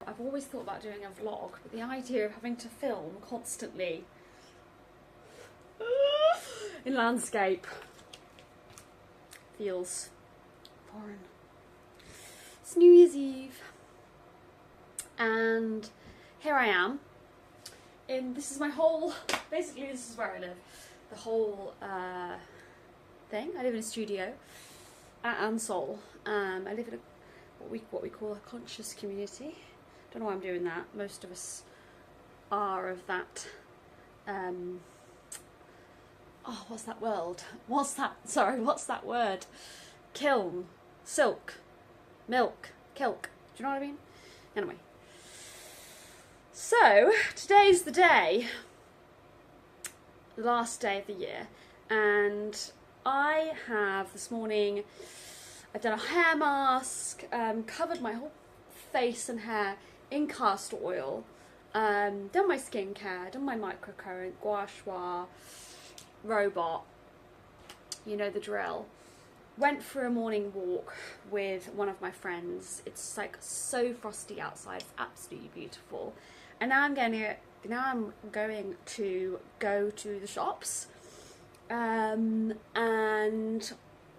I've always thought about doing a vlog, but the idea of having to film constantly in landscape feels foreign. It's New Year's Eve and here I am. This is my whole, basically this is where I live. The whole thing. I live in a studio at Ansol. I live in what we call a conscious community. Don't know why I'm doing that. Most of us are of that. Oh, what's that word? What's that word? Kiln, silk, milk, kilk. Do you know what I mean? Anyway. So, today's the day, the last day of the year, and I have this morning, I've done a hair mask, covered my whole face and hair in castor oil, done my skincare, done my microcurrent, gua sha, robot, you know the drill. Went for a morning walk with one of my friends. It's like so frosty outside, it's absolutely beautiful. And now I'm going to go to the shops and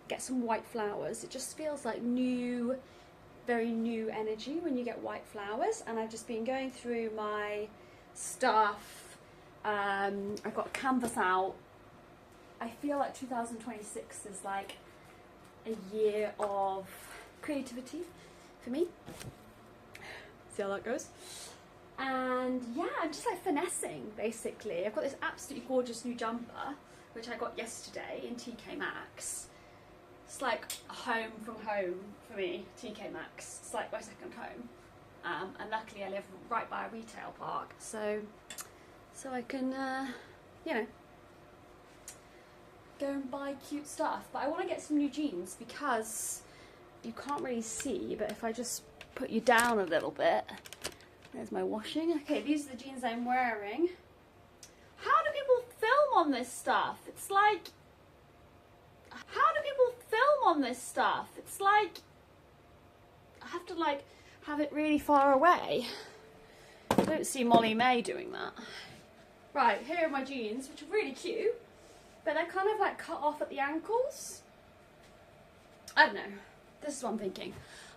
get some white flowers. It just feels like new, very new energy when you get white flowers. And I've just been going through my stuff. I've got a canvas out. I feel like 2026 is like a year of creativity for me. See how that goes. And yeah, I'm just like finessing basically. I've got this absolutely gorgeous new jumper which I got yesterday in TK Maxx. It's like a home from home for me, TK Maxx. It's like my second home. And luckily I live right by a retail park, so I can you know, go and buy cute stuff. But I want to get some new jeans because you can't really see, but if I just put you down a little bit, there's my washing. Okay, these are the jeans I'm wearing. How do people film on this stuff? It's like, how do people film on this stuff? It's like, I have to like have it really far away. I don't see Molly May doing that. Right, here are my jeans, which are really cute, but they're kind of like cut off at the ankles. I don't know. This is what I'm thinking.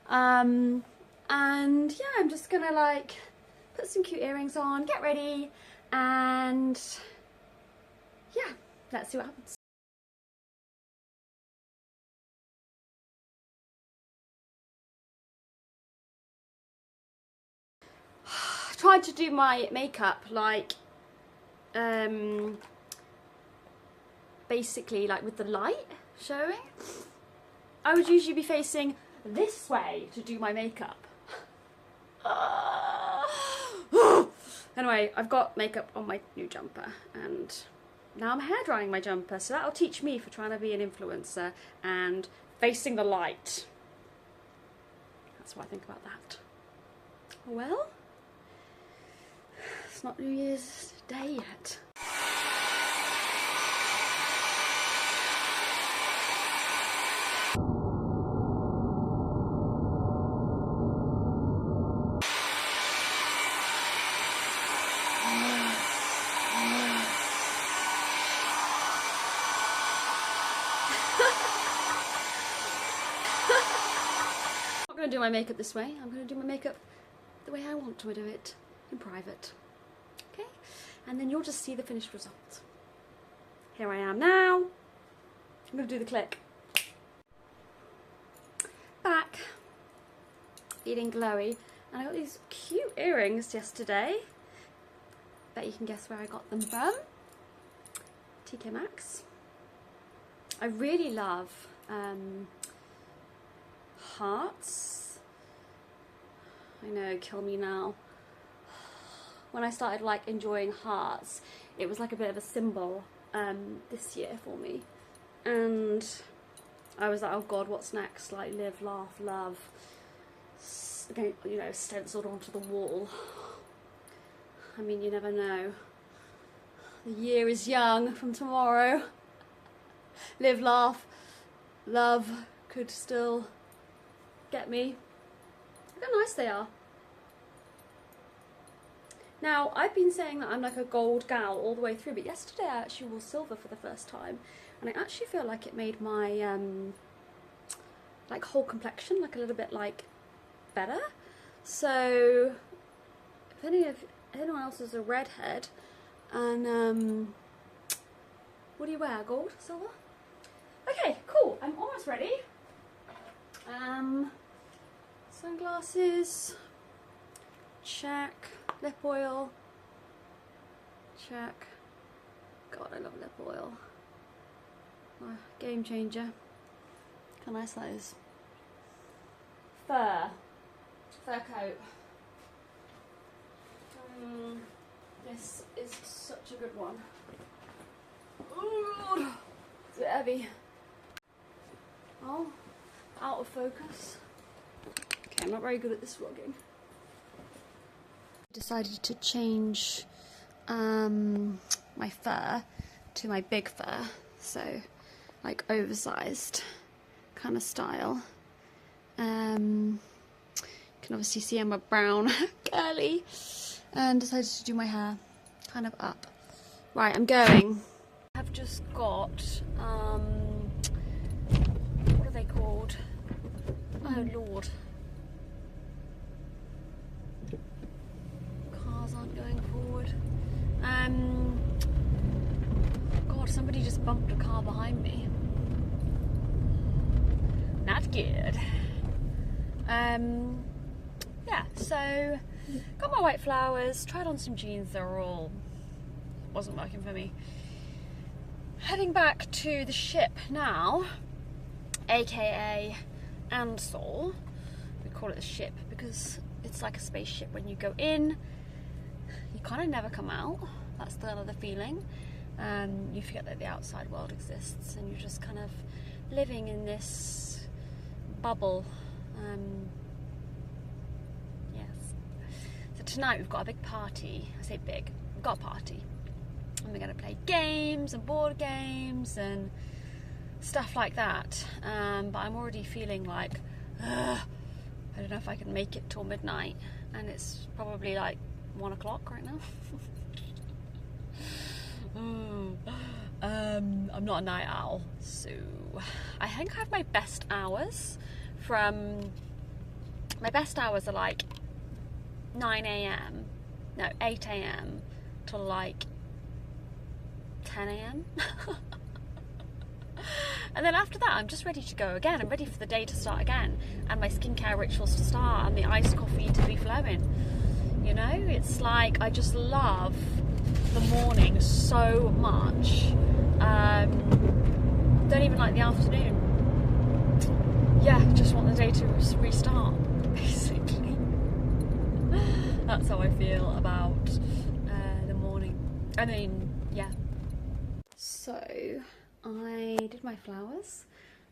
And yeah, I'm just gonna like put some cute earrings on, get ready, and yeah, let's see what happens. I tried to do my makeup like basically like with the light showing. I would usually be facing this way to do my makeup. Anyway, I've got makeup on my new jumper and now I'm hair drying my jumper, so that'll teach me for trying to be an influencer and facing the light. That's what I think about that. Well, it's not New Year's Day yet. I'm not going to do my makeup this way. I'm going to do my makeup the way I want to do it, in private. Okay? And then you'll just see the finished result. Here I am now. I'm going to do the click. Back. Feeling glowy. And I got these cute earrings yesterday. Bet you can guess where I got them from. TK Maxx. I really love hearts. I know, kill me now. When I started like enjoying hearts, it was like a bit of a symbol this year for me, and I was like, oh god, what's next? Like live, laugh, love, you know, stenciled onto the wall. I mean, you never know. The year is young from tomorrow. Live, laugh, love could still get me. Look how nice they are. Now, I've been saying that I'm like a gold gal all the way through, but yesterday I actually wore silver for the first time, and I actually feel like it made my like whole complexion like a little bit like better. So if anyone else is a redhead and what do you wear, gold, silver? Okay, cool, I'm almost ready. Sunglasses, check. Lip oil, check. God, I love lip oil. Oh, game changer. How nice that is. Fur coat. This is such a good one. Oh, it's a bit heavy. Oh, out of focus. Okay, I'm not very good at this vlogging. Decided to change my fur to my big fur, so like oversized kind of style. You can obviously see I'm a brown girly, and decided to do my hair kind of up. Right, I'm going. I've just got what are they called? Oh Lord. Aren't going forward. God, somebody just bumped a car behind me. Not good. Yeah, so got my white flowers, tried on some jeans, they were all wasn't working for me. Heading back to the ship now, aka Ansel. We call it the ship because it's like a spaceship. When you go in, you kind of never come out. That's the other feeling. You forget that the outside world exists, and you're just kind of living in this bubble. Yes. So tonight we've got a big party. I say big. We've got a party, and we're going to play games and board games and stuff like that. But I'm already feeling like I don't know if I can make it till midnight, and it's probably like 1 o'clock right now. I'm not a night owl, so I think I have my best hours from. My best hours are like 9 a.m. No, 8 a.m. till like 10 a.m. And then after that, I'm just ready to go again. I'm ready for the day to start again, and my skincare rituals to start, and the iced coffee to be flowing. You know, it's like I just love the morning so much. Don't even like the afternoon. Yeah, just want the day to restart, basically. That's how I feel about the morning. I mean, yeah. So, I did my flowers.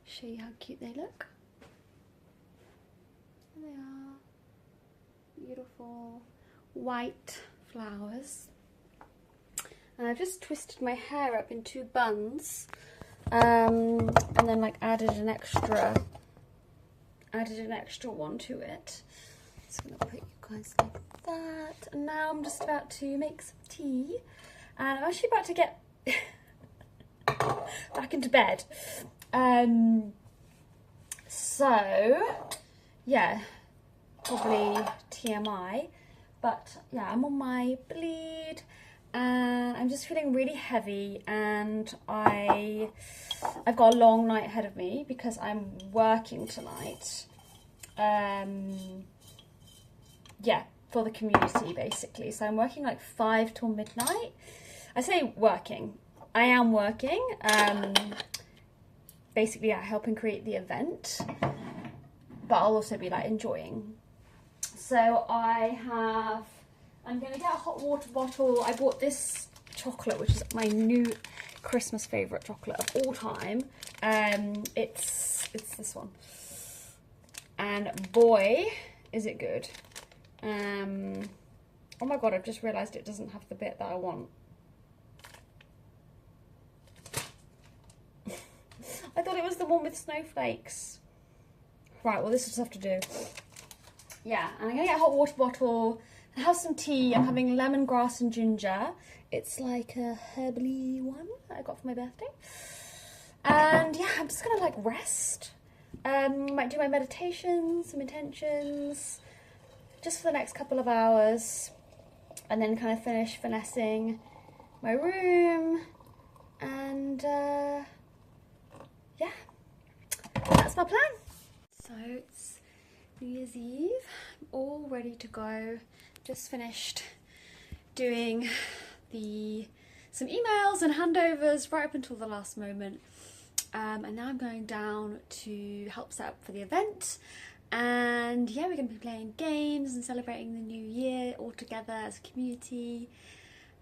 Show you how cute they look. There they are. Beautiful white flowers. And I've just twisted my hair up in 2 buns, and then like added an extra one to it. Just gonna put you guys like that. And now I'm just about to make some tea, and I'm actually about to get back into bed. So yeah, probably TMI, but yeah, I'm on my bleed. And I'm just feeling really heavy, and I've got a long night ahead of me because I'm working tonight. Yeah, for the community basically. So I'm working like 5 till midnight. I say working. I am working. Basically, yeah, helping create the event, but I'll also be like enjoying. So I'm going to get a hot water bottle. I bought this chocolate, which is my new Christmas favourite chocolate of all time. It's this one. And boy, is it good. Oh my god, I've just realised it doesn't have the bit that I want. I thought it was the one with snowflakes. Right, well this will just have to do. Yeah, and I'm going to get a hot water bottle, have some tea. I'm having lemongrass and ginger. It's like a herbally one that I got for my birthday. And yeah, I'm just gonna like rest. Might do my meditations, some intentions, just for the next couple of hours, and then kind of finish finessing my room. And yeah, that's my plan. So it's New Year's Eve. I'm all ready to go. Just finished doing some emails and handovers right up until the last moment. And now I'm going down to help set up for the event. And yeah, we're going to be playing games and celebrating the new year all together as a community.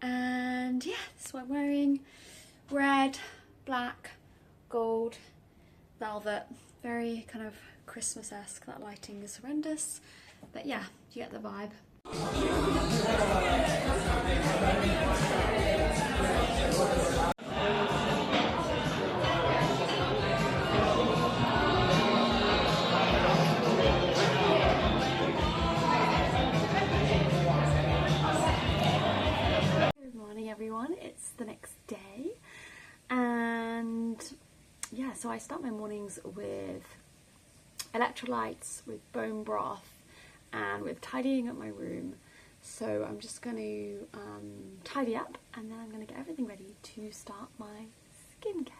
And yeah, this is what I'm wearing. Red, black, gold, velvet. Very kind of Christmas-esque. That lighting is horrendous. But yeah, you get the vibe. Good morning everyone, it's the next day, and yeah, so I start my mornings with electrolytes, with bone broth, and with tidying up my room. So I'm just going to tidy up, and then I'm going to get everything ready to start my skincare.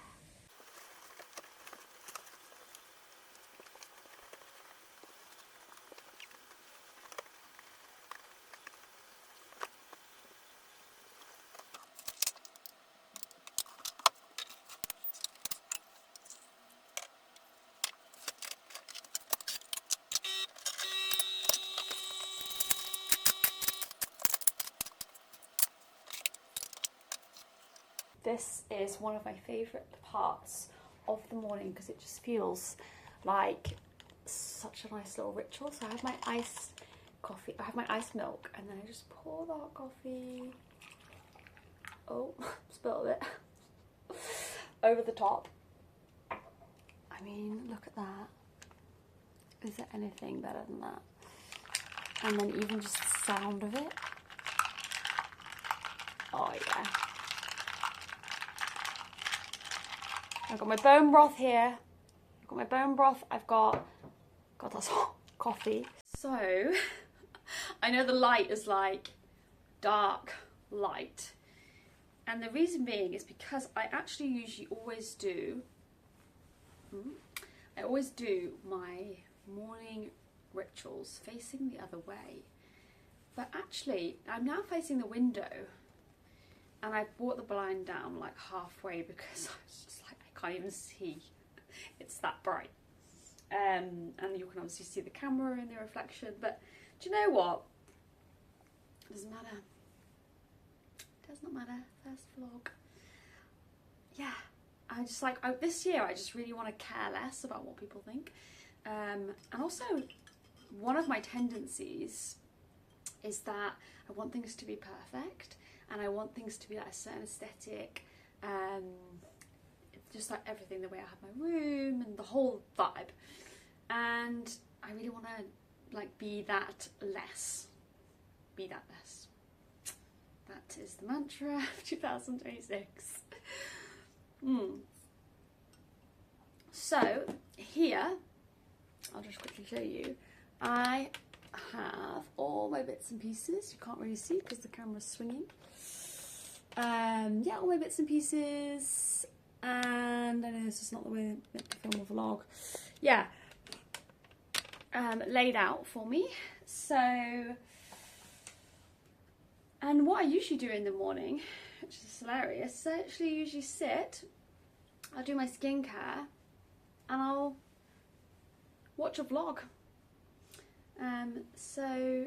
This is one of my favourite parts of the morning because it just feels like such a nice little ritual. So I have my iced coffee, I have my iced milk, and then I just pour the hot coffee, oh, spilled it, over the top. I mean, look at that. Is there anything better than that? And then even just the sound of it. Oh yeah. I've got my bone broth here. I've got my bone broth. I've got, God, that's hot coffee. So, I know the light is like dark light. And the reason being is because I actually usually always do, my morning rituals facing the other way. But actually, I'm now facing the window, and I brought the blind down like halfway because I was just like, I can't even see. It's that bright. And you can obviously see the camera in the reflection, but do you know what? It doesn't matter. It does not matter. First vlog. Yeah, I just like, this year I just really want to care less about what people think. And also, one of my tendencies is that I want things to be perfect, and I want things to be like a certain aesthetic, just like everything, the way I have my room and the whole vibe. And I really want to like be that less. Be that less. That is the mantra of 2026. So here, I'll just quickly show you. I have all my bits and pieces. You can't really see because the camera's swinging. Yeah, all my bits and pieces. And I know this is not the way to film a vlog. Yeah. Laid out for me. So, and what I usually do in the morning, which is hilarious, is I actually usually sit, I'll do my skincare, and I'll watch a vlog. So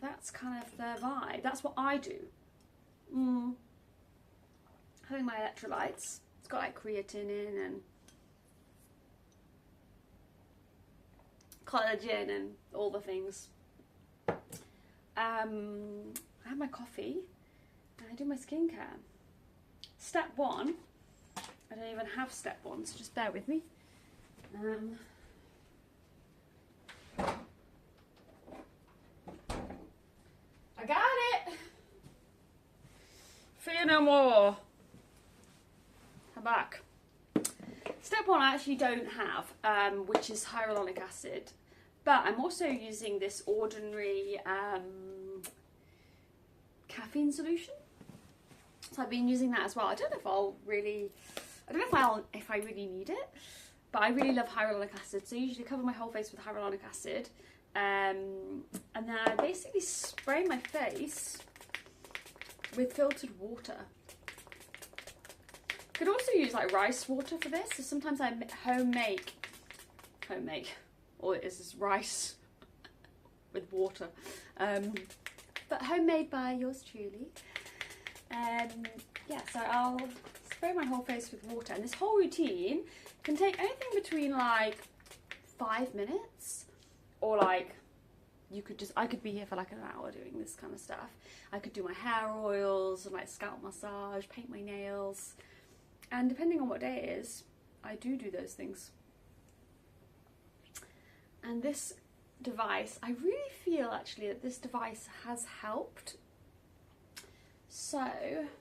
that's kind of the vibe. That's what I do. Having my electrolytes. It's got like creatine in and collagen and all the things. I have my coffee and I do my skincare. Step one, I don't even have step one, so just bear with me. more. I'm back. Step 1 I actually don't have, which is hyaluronic acid. But I'm also using this ordinary caffeine solution. So I've been using that as well. I don't know if I really need it, but I really love hyaluronic acid. So I usually cover my whole face with hyaluronic acid. And then I basically spray my face with filtered water. Could also use like rice water for this. So sometimes I homemade, all it is rice with water. But homemade by yours truly. Yeah, so I'll spray my whole face with water. And this whole routine can take anything between like 5 minutes or like I could be here for like an hour doing this kind of stuff. I could do my hair oils and like scalp massage, paint my nails. And depending on what day it is, I do those things. And this device, I really feel actually that this device has helped. So, I'm just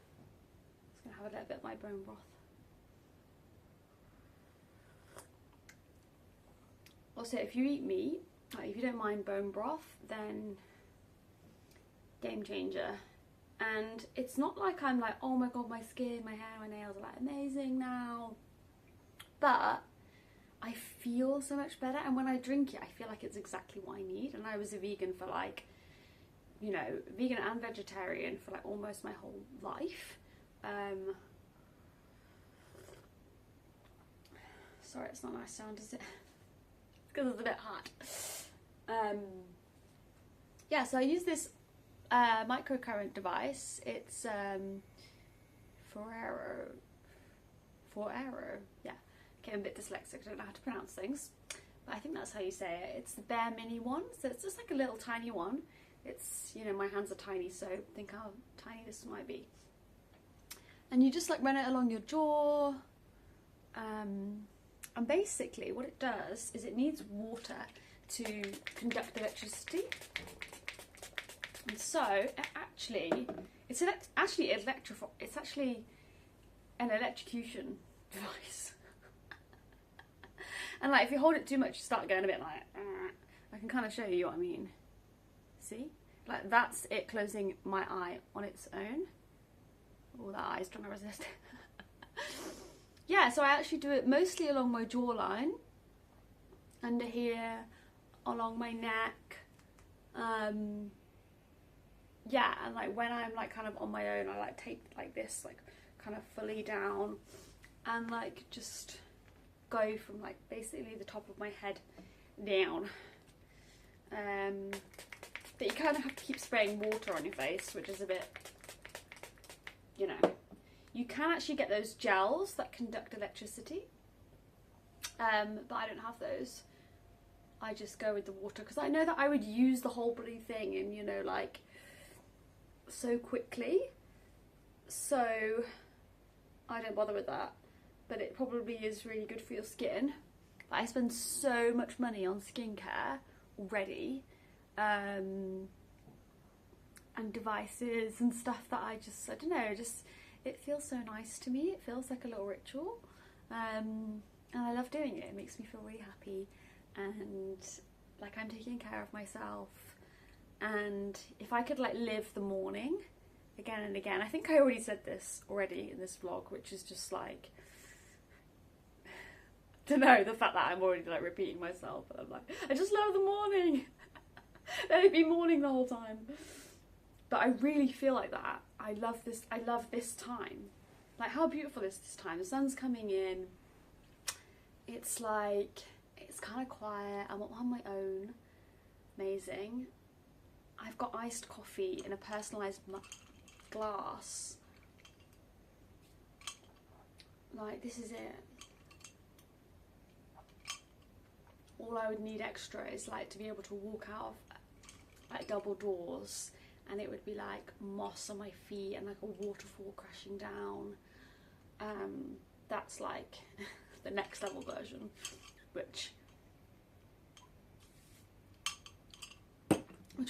going to have a little bit of my bone broth. Also, if you eat meat, like if you don't mind bone broth, then game changer. And it's not like I'm like, oh my god, my skin, my hair, my nails are like amazing now. But I feel so much better, and when I drink it, I feel like it's exactly what I need. And I was a vegan for like, you know, vegan and vegetarian for like almost my whole life. Sorry, it's not a nice sound, is it? Because it's a bit hot. Yeah, so I use this microcurrent device. It's Forero. Yeah. Okay, I'm a bit dyslexic, I don't know how to pronounce things, but I think that's how you say it. It's the Bare Mini one, so it's just like a little tiny one. It's, you know, my hands are tiny, so think how tiny this might be. And you just like run it along your jaw, and basically what it does is it needs water to conduct electricity. And so it's actually an electrocution device. And like if you hold it too much, you start going a bit like, I can kind of show you what I mean. See? Like that's it closing my eye on its own. Oh, that eye's trying to resist. Yeah, so I actually do it mostly along my jawline, under here, along my neck. Yeah, and like when I'm like kind of on my own, I like take like this, like kind of fully down, and like just go from like basically the top of my head down. But you kind of have to keep spraying water on your face, which is a bit, you know. You can actually get those gels that conduct electricity, but I don't have those. I just go with the water because I know that I would use the whole bloody thing and, you know, like so quickly, so I don't bother with that. But it probably is really good for your skin. But I spend so much money on skincare already, and devices and stuff that I don't know, it feels so nice to me. It feels like a little ritual, and I love doing it. It makes me feel really happy and like I'm taking care of myself. And if I could like live the morning again and again, I think I already said this already in this vlog, which is just like, I don't know, the fact that I'm already like repeating myself, but I'm like, I just love the morning. Let it be morning the whole time. But I really feel like that. I love this time. Like how beautiful is this time? The sun's coming in. It's like, it's kind of quiet. I'm on my own. Amazing. I've got iced coffee in a personalised glass. Like, this is it. All I would need extra is like to be able to walk out of like double doors and it would be like moss on my feet and like a waterfall crashing down. That's like the next level version, which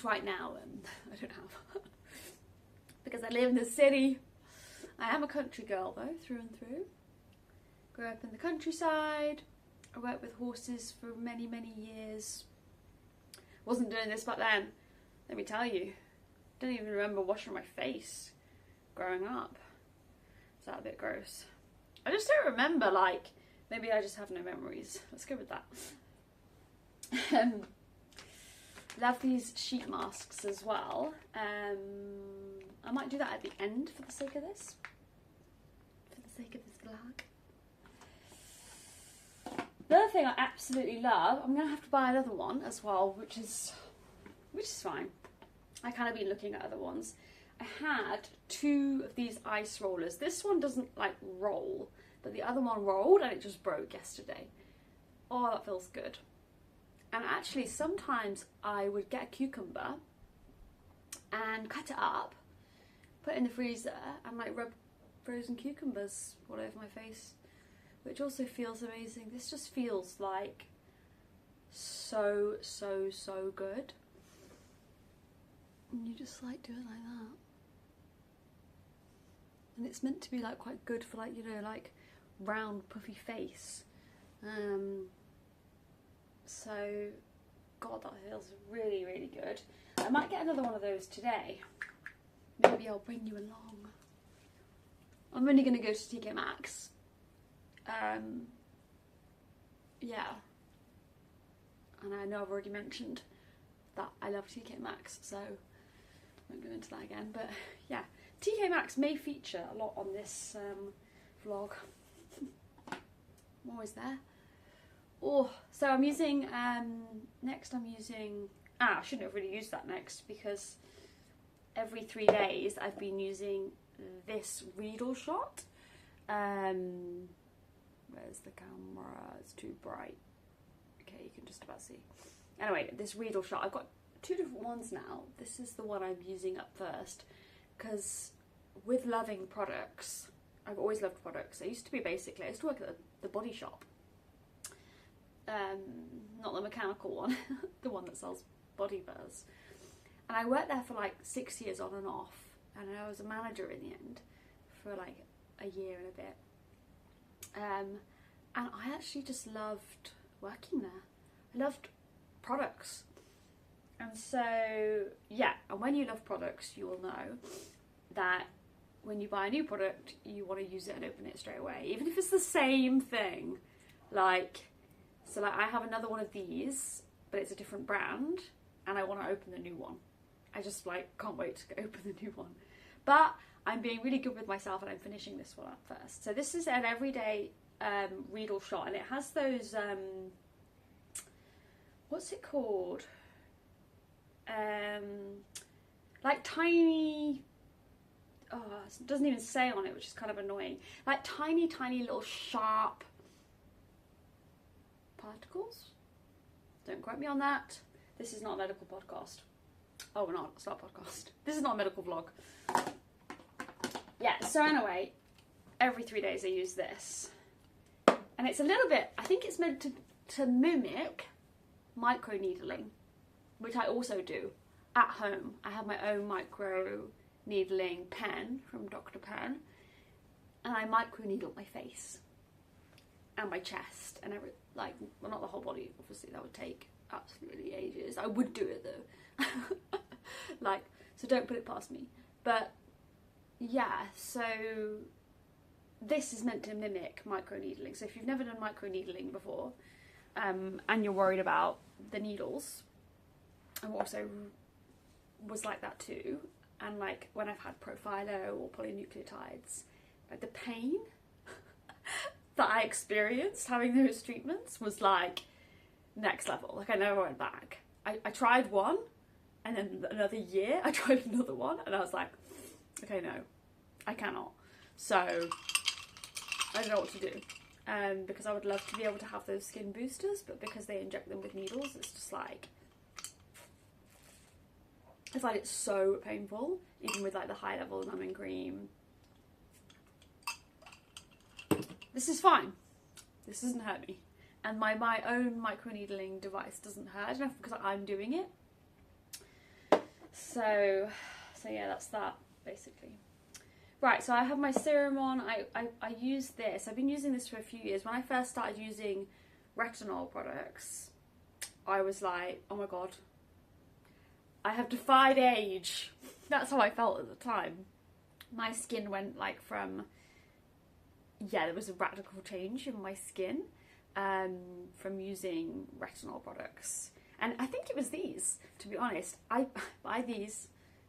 right now I don't have because I live in the city. I am a country girl though, through and through. Grew up in the countryside. I worked with horses for many, many years. Wasn't doing this back then, let me tell you. Don't even remember washing my face growing up. Is that a bit gross? I just don't remember, like, maybe I just have no memories. Let's go with that. Love these sheet masks as well. I might do that at the end for the sake of this. For the sake of this vlog. The other thing I absolutely love, I'm going to have to buy another one as well, which is fine. I kind of been looking at other ones. I had 2 of these ice rollers. This one doesn't like roll, but the other one rolled and it just broke yesterday. Oh, that feels good. And actually sometimes I would get a cucumber and cut it up, put it in the freezer and like rub frozen cucumbers all over my face, which also feels amazing. This just feels like so good. And you just like do it like that. And it's meant to be like quite good for like, you know, like round puffy face. So, God, that feels really, really good. I might get another one of those today. Maybe I'll bring you along. I'm only going to go to TK Maxx. Yeah. And I know I've already mentioned that I love TK Maxx, so I won't go into that again. But yeah, TK Maxx may feature a lot on this vlog. I'm always there. Oh, so I'm using, next I'm using, I shouldn't have really used that next because every 3 days I've been using this Riedel shot. Where's the camera? It's too bright. Okay, you can just about see. Anyway, this Riedel shot, I've got 2 different ones now. This is the one I'm using up first because with loving products, I've always loved products. I used to to work at the Body Shop. Not the mechanical one, the one that sells body butters. And I worked there for like 6 years on and off, and I was a manager in the end for like a year and a bit. And I actually just loved working there. I loved products. And so, yeah, and when you love products, you will know that when you buy a new product, you want to use it and open it straight away. Even if it's the same thing. Like, so like I have another one of these, but it's a different brand, and I want to open the new one. I just like can't wait to open the new one. But I'm being really good with myself and I'm finishing this one up first. So this is an everyday Riedel shot, and it has those, what's it called? Like tiny, it doesn't even say on it, which is kind of annoying. Like tiny little sharp particles. Don't quote me on that. This is not a medical podcast. Oh, we're not. It's not a podcast. This is not a medical vlog. Yeah, so anyway, every 3 days I use this. And it's a little bit, I think it's meant to mimic micro needling, which I also do at home. I have my own micro needling pen from Dr. Penn, and I micro needle my face and my chest and well, not the whole body, obviously, that would take absolutely ages. I would do it though. Like, so don't put it past me. But yeah, so this is meant to mimic micro needling. So if you've never done micro needling before, and you're worried about the needles, I also was like that too. And like when I've had Profhilo or polynucleotides, like the pain that I experienced having those treatments was like next level. Like I never went back. I tried one, and then another year I tried another one, and I was like, okay, no, I cannot. So I don't know what to do. Because I would love to be able to have those skin boosters, but because they inject them with needles, it's just like, I find it so painful, even with like the high level numbing cream. This is fine. This doesn't hurt me. And my own microneedling device doesn't hurt. I don't know if because I'm doing it. So yeah, that's that, basically. Right, so I have my serum on. I use this. I've been using this for a few years. When I first started using retinol products, I was like, oh my god, I have defied age. That's how I felt at the time. My skin went like from, yeah, there was a radical change in my skin from using retinol products. And I think it was these, to be honest. I buy these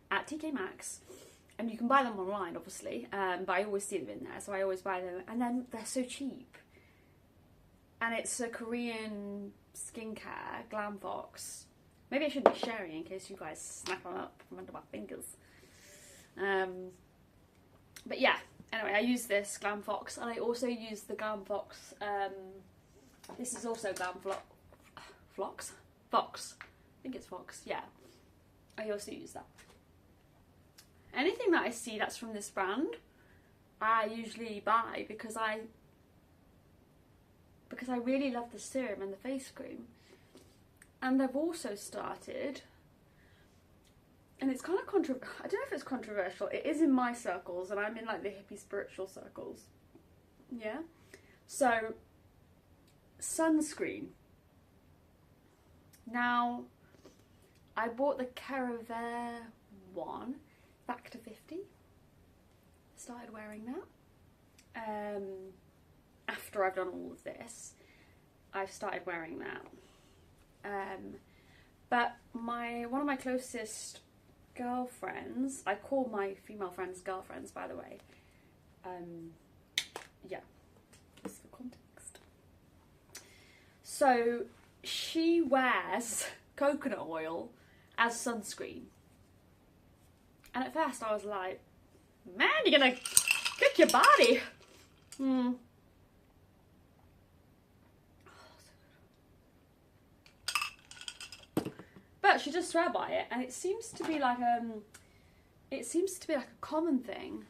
at TK Maxx, and you can buy them online, obviously, but I always see them in there, so I always buy them. And then they're so cheap. And it's a Korean skincare, Glamfox. Maybe I shouldn't be sharing in case you guys snap them up from under my fingers. But yeah, anyway, I use this Glamfox, and I also use the Glamfox, this is also Fox? I think it's Fox, yeah. I also use that. Anything that I see that's from this brand, I usually buy because I really love the serum and the face cream. And I've also started, and it's kind of I don't know if it's controversial, it is in my circles, and I'm in like the hippie spiritual circles. Yeah? So, sunscreen. Now, I bought the CeraVe one, Factor 50. Started wearing that. After I've done all of this, I've started wearing that. But one of my closest girlfriends, I call my female friends girlfriends, by the way. Yeah, just for context. So she wears coconut oil as sunscreen. And at first I was like, man, you're gonna cook your body. But she does swear by it, and it seems to be like a common thing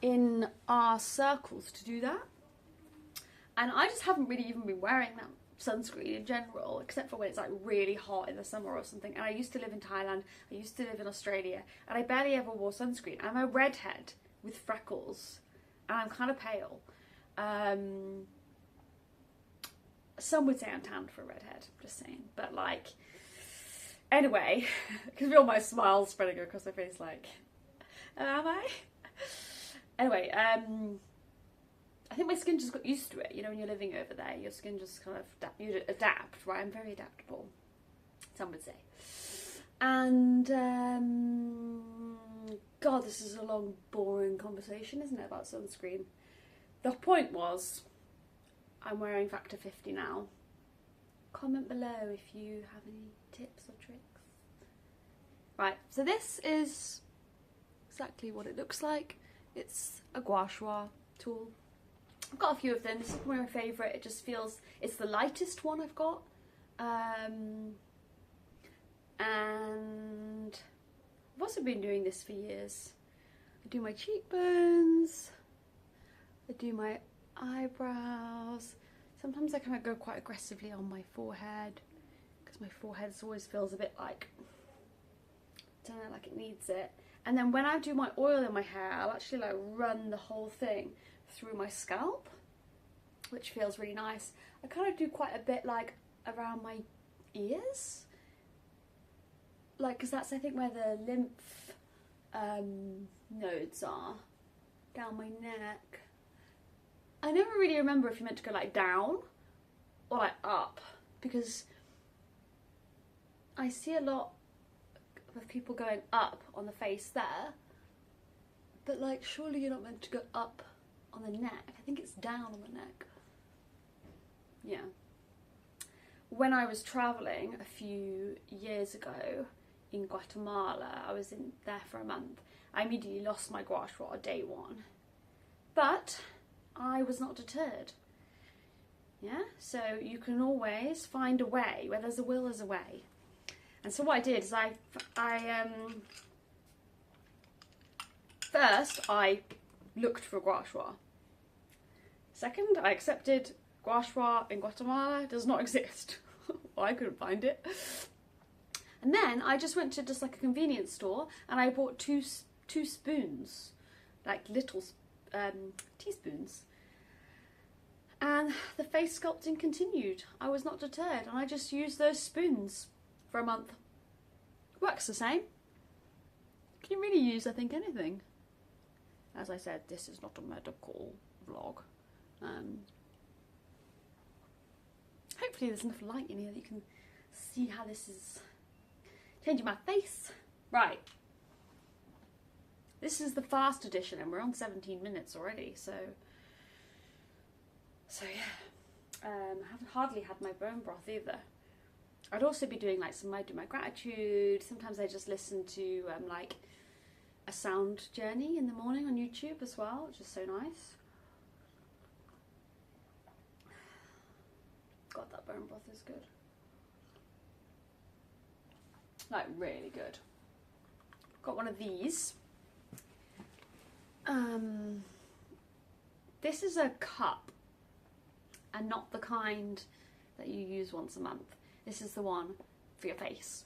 in our circles to do that. And I just haven't really even been wearing that sunscreen in general, except for when it's like really hot in the summer or something. And I used to live in Thailand, I used to live in Australia, and I barely ever wore sunscreen. I'm a redhead with freckles, and I'm kind of pale. Some would say I'm tanned for a redhead, just saying. But like, anyway, because all my smiles spreading across my face, like, am I? Anyway, I think my skin just got used to it. You know, when you're living over there, your skin just kind of you adapt, right? I'm very adaptable, some would say. And God, this is a long, boring conversation, isn't it, about sunscreen? The point was, I'm wearing Factor 50 now. Comment below if you have any tips or tricks. Right, so this is exactly what it looks like. It's a gua sha tool. I've got a few of them. This is my favourite. It just feels, it's the lightest one I've got. And I've also been doing this for years. I do my cheekbones, I do my eyebrows. Sometimes I kind of go quite aggressively on my forehead, because my forehead always feels a bit like, I don't know, like it needs it. And then when I do my oil in my hair, I'll actually like run the whole thing through my scalp, which feels really nice. I kind of do quite a bit like around my ears, like, because that's I think where the lymph nodes are, down my neck. I never really remember if you meant to go like down or like up, because I see a lot of people going up on the face there, but like surely you're not meant to go up on the neck. I think it's down on the neck. Yeah. When I was travelling a few years ago in Guatemala, I was in there for a month. I immediately lost my gua sha day one, but I was not deterred. Yeah, so you can always find a way. Where there's a will, there's a way. And so what I did is first I looked for gua sha. Second, I accepted gua sha in Guatemala does not exist. Well, I couldn't find it. And then I just went to just like a convenience store and I bought two spoons. like little teaspoons. And the face sculpting continued. I was not deterred, and I just used those spoons for a month. Works the same. You can really use, I think, anything. As I said, this is not a medical vlog. Hopefully there's enough light in here that you can see how this is changing my face. Right. This is the fast edition, and we're on 17 minutes already, so yeah. I haven't hardly had my bone broth either. I'd also be doing like I do my gratitude. Sometimes I just listen to like a sound journey in the morning on YouTube as well, which is so nice. God, that bone broth is good. Like, really good. Got one of these. This is a cup, and not the kind that you use once a month. This is the one for your face.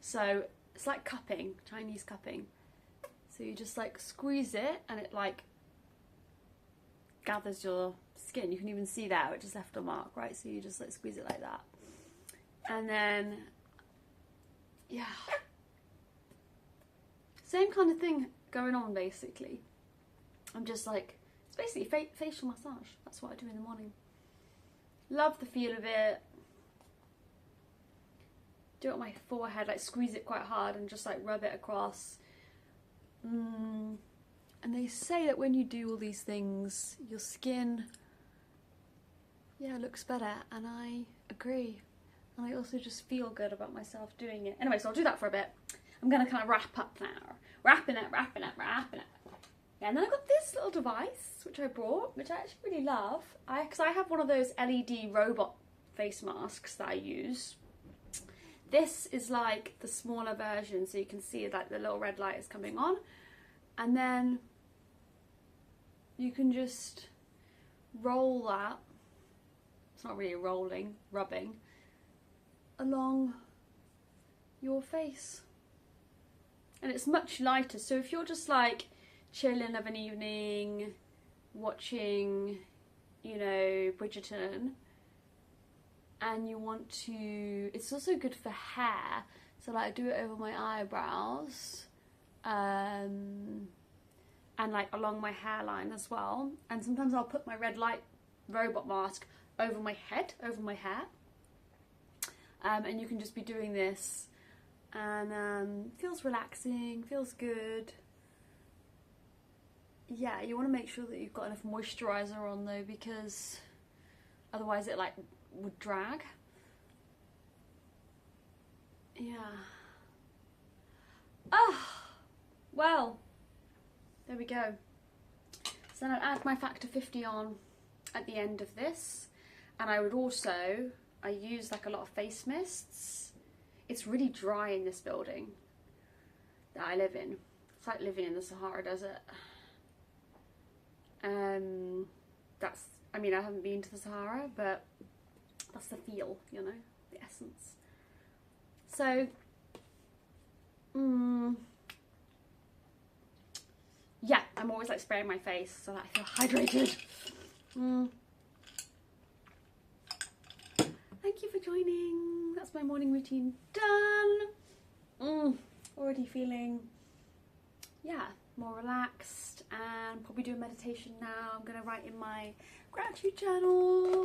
So it's like cupping, Chinese cupping. So you just like squeeze it, and it like gathers your skin. You can even see that it just left a mark, right? So you just like squeeze it like that, and then yeah, same kind of thing going on basically. I'm just like, it's basically facial massage. That's what I do in the morning. Love the feel of it. Do it on my forehead, like squeeze it quite hard and just like rub it across. And they say that when you do all these things, your skin, yeah, looks better, and I agree. And I also just feel good about myself doing it. Anyway, so I'll do that for a bit. I'm gonna kind of wrap up now. Wrapping it. Yeah, and then I got this little device, which I brought, which I actually really love. Because I have one of those LED robot face masks that I use. This is like the smaller version, so you can see like the little red light is coming on. And then you can just roll that, it's not really rolling, rubbing, along your face. And it's much lighter, so if you're just like chilling of an evening, watching, you know, Bridgerton, and you want to, it's also good for hair, so like I do it over my eyebrows, and like along my hairline as well. And sometimes I'll put my red light robot mask over my head, over my hair, and you can just be doing this, and feels relaxing, feels good. Yeah, you want to make sure that you've got enough moisturiser on though, because otherwise it like would drag. Yeah. Well, there we go. So then I'll add my Factor 50 on at the end of this, and I would also, I use like a lot of face mists. It's really dry in this building that I live in. It's like living in the Sahara Desert. That's, I mean, I haven't been to the Sahara, but that's the feel, you know, the essence. So, yeah, I'm always like spraying my face so that I feel hydrated. Thank you for joining. That's my morning routine done. Already feeling, yeah, more relaxed, and probably do a meditation now. I'm gonna write in my gratitude journal.